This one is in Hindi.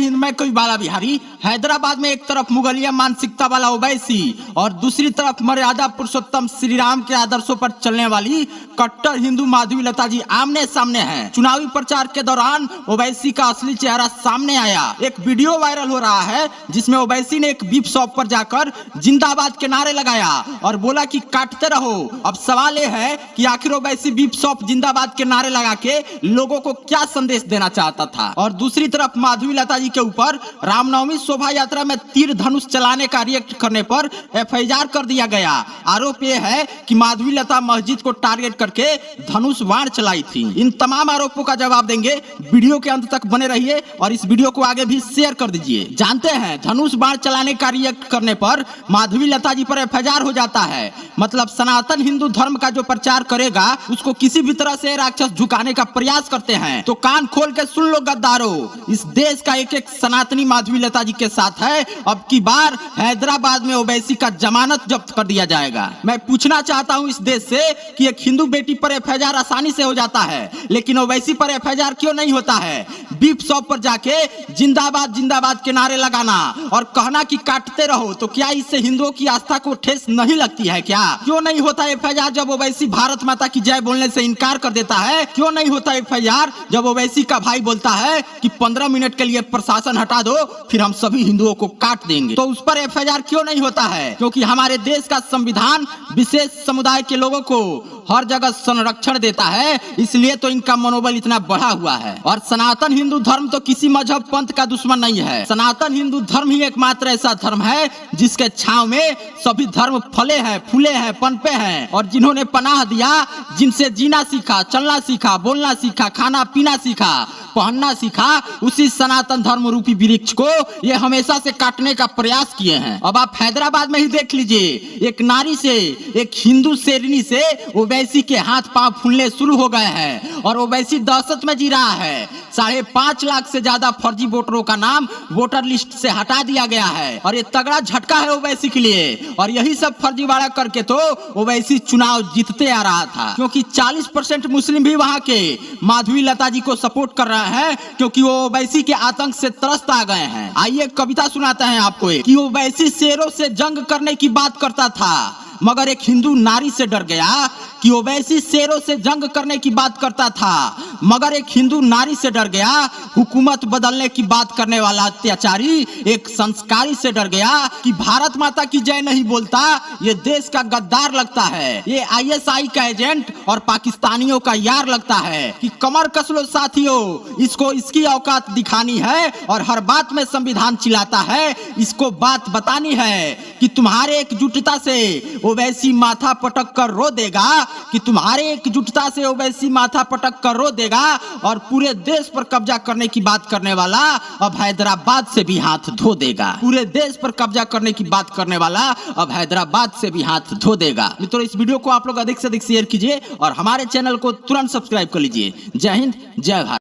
हिंद में कोई बाला बिहारी। हैदराबाद में एक तरफ मुगलिया मानसिकता वाला ओवैसी और दूसरी तरफ मर्यादा पुरुषोत्तम श्री राम के आदर्शों पर चलने वाली कट्टर हिंदू माधवी लता जी आमने सामने हैं। चुनावी प्रचार के दौरान ओवैसी का असली चेहरा सामने आया। एक वीडियो वायरल हो रहा है जिसमें ओवैसी ने एक बीफ शॉप पर जाकर जिंदाबाद के नारे लगाया और बोला कि काटते रहो। अब सवाल यह है कि आखिर ओवैसी बीफ शॉप जिंदाबाद के नारे लगा के लोगों को क्या संदेश देना चाहता था। और दूसरी तरफ माधवी लता जी के ऊपर रामनवमी शोभा यात्रा में तीर धनुष चलाने का रिएक्ट करने पर एफआईआर कर दिया गया। आरोप यह है कि माधवी लता मस्जिद को टारगेट करके धनुष बाण चलाई थी। इन तमाम आरोपों का जवाब देंगे। वीडियो के अंत तक बने रहिए और इस वीडियो को आगे भी शेयर कर दीजिए। जानते हैं धनुष बाण चलाने का रिएक्ट करने पर माधवी लता जी पर एफआईआर हो जाता है। मतलब सनातन हिंदू धर्म का जो प्रचार करेगा उसको किसी भी तरह से राक्षस झुकाने का प्रयास करते हैं। तो कान खोल के सुन लो गद्दारों, इस देश का एक एक सनातनी माधवी लता जी के साथ है। अब की बार हैदराबाद में ओवैसी का जमानत जब्त कर दिया जाएगा। मैं पूछना चाहता हूं इस देश से कि एक हिंदू बेटी पर एफआईआर आसानी से हो जाता है लेकिन ओवैसी पर एफआईआर क्यों नहीं होता है। बीफ शॉप पर जाके जिंदाबाद जिंदाबाद के नारे लगाना और कहना कि काटते रहो, तो क्या इससे हिंदुओं की आस्था को ठेस नहीं लगती है क्या? क्यों नहीं होता एफआईआर जब ओवैसी भारत माता की जय बोलने से इनकार कर देता है? क्यों नहीं होता एफआईआर जब ओवैसी का भाई बोलता है कि 15 मिनट के लिए प्रशासन हटा दो फिर हम सभी हिंदुओं को काट देंगे? तो उस पर एफआईआर क्यों नहीं होता है? क्योंकि हमारे देश का संविधान विशेष समुदाय के लोगों को हर जगह संरक्षण देता है, इसलिए तो इनका मनोबल इतना बढ़ा हुआ है। और सनातन हिंदू धर्म तो किसी मजहब पंथ का दुश्मन नहीं है। सनातन हिंदू धर्म ही एकमात्र ऐसा धर्म है जिसके छांव में सभी धर्म फले हैं, फूले हैं, पनपे हैं। और जिन्होंने पनाह दिया, जिनसे जीना सीखा, चलना सीखा, बोलना सीखा, खाना पीना सीखा, पहनना सीखा, उसी सनातन धर्म रूपी वृक्ष को ये हमेशा से काटने का प्रयास किए हैं। अब आप हैदराबाद में ही देख लीजिए, एक नारी से, एक हिंदू शेरनी से ओवैसी के हाथ पांव फूलने शुरू हो गए हैं और ओवैसी दहशत में जी रहा है। 5.5 लाख से ज्यादा फर्जी वोटरों का नाम वोटर लिस्ट से हटा दिया गया है और ये तगड़ा झटका है ओवैसी के लिए। और यही सब फर्जीवाड़ा करके तो ओवैसी चुनाव जीतते आ रहा था, क्योंकि 40% मुस्लिम भी वहां के माधवी लता जी को सपोर्ट कर रहे हैं क्योंकि वो ओवैसी के आतंक से त्रस्त आ गए हैं। आइए कविता सुनाते हैं आपको कि ओवैसी शेरों से जंग करने की बात करता था मगर एक हिंदू नारी से डर गया। कि ओवैसी शेरों से जंग करने की बात करता था मगर एक हिंदू नारी से डर गया। हुकूमत बदलने की बात करने वाला अत्याचारी एक संस्कारी से डर गया। कि भारत माता की जय नहीं बोलता, ये देश का गद्दार लगता है, ये आईएसआई का एजेंट और पाकिस्तानियों का यार लगता है। कि कमर कस लो साथियों, इसको इसकी औकात दिखानी है और हर बात में संविधान चिल्लाता है। इसको बात बतानी है कि तुम्हारे एकजुटता से ओवैसी माथा पटक कर रो देगा, कि तुम्हारे एकजुटता से ओवैसी माथा पटक कर रो देगा। और पूरे देश पर कब्जा करने की बात करने वाला अब हैदराबाद से भी हाथ धो देगा। पूरे देश पर कब्जा करने की बात करने वाला अब हैदराबाद से भी हाथ धो देगा। मित्रों, इस वीडियो को आप लोग अधिक से अधिक शेयर कीजिए और हमारे चैनल को तुरंत सब्सक्राइब कर लीजिए। जय हिंद, जय भारत।